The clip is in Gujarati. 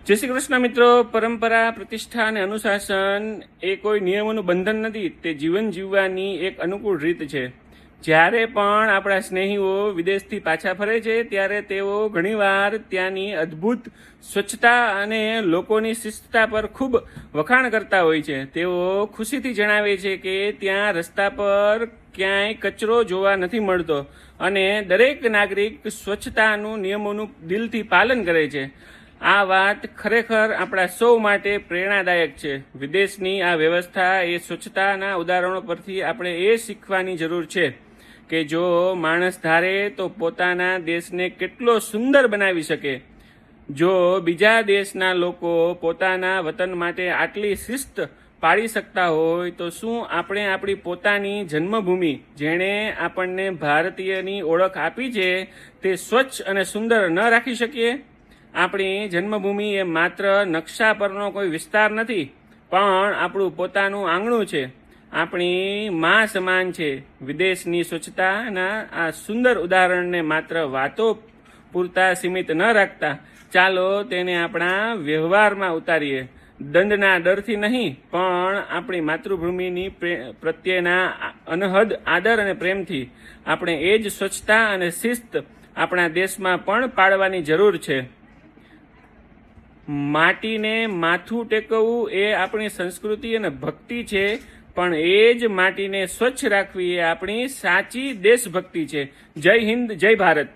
જય શ્રી કૃષ્ણ મિત્રો. પરંપરા, પ્રતિષ્ઠા અને અનુશાસન એ કોઈ નિયમોનું બંધન નથી, તે જીવન જીવવાની એક અનુકૂળ રીત છે. જ્યારે પણ આપણા સ્નેહીઓ વિદેશથી પાછા ફરે છે ત્યારે તેઓ ઘણીવાર ત્યાંની અદ્ભુત સ્વચ્છતા અને લોકોની શિસ્તતા પર ખૂબ વખાણ કરતા હોય છે. તેઓ ખુશીથી જણાવે છે કે ત્યાં રસ્તા પર ક્યાંય કચરો જોવા નથી મળતો અને દરેક નાગરિક સ્વચ્છતાનું નિયમોનું દિલથી પાલન કરે છે. આ વાત ખરેખર આપણા સૌ માટે પ્રેરણાદાયક છે. વિદેશની આ વ્યવસ્થા એ સ્વચ્છતાના ઉદાહરણો પરથી આપણે એ શીખવાની જરૂર છે કે જો માણસ ધારે તો પોતાના દેશને કેટલો સુંદર બનાવી શકે. જો બીજા દેશના લોકો પોતાના વતન માટે આટલી શિસ્ત પાળી શકતા હોય તો શું આપણે આપણી પોતાની જન્મભૂમિ, જેણે આપણને ભારતીયની ઓળખ આપી છે, તે સ્વચ્છ અને સુંદર ન રાખી શકીએ? આપણી જન્મભૂમિ એ માત્ર નકશા પરનો કોઈ વિસ્તાર નથી, પણ આપણું પોતાનું આંગણું છે. આપણી મા સમાન છે. વિદેશની સ્વચ્છતાના આ સુંદર ઉદાહરણને માત્ર વાતો પૂરતા સીમિત ન રાખતા ચાલો તેને આપણા વ્યવહારમાં ઉતારીએ. દંડના ડરથી નહીં, પણ આપણી માતૃભૂમિની પ્રત્યેના અનહદ આદર અને પ્રેમથી. આપણે એ જ સ્વચ્છતા અને શિસ્ત આપણા દેશમાં પણ પાળવાની જરૂર છે. માટીને માથું ટેકવવું એ આપણી સંસ્કૃતિ અને ભક્તિ છે, પણ એ જ માટીને સ્વચ્છ રાખવી એ આપણી સાચી દેશભક્તિ છે. જય હિન્દ, જય ભારત.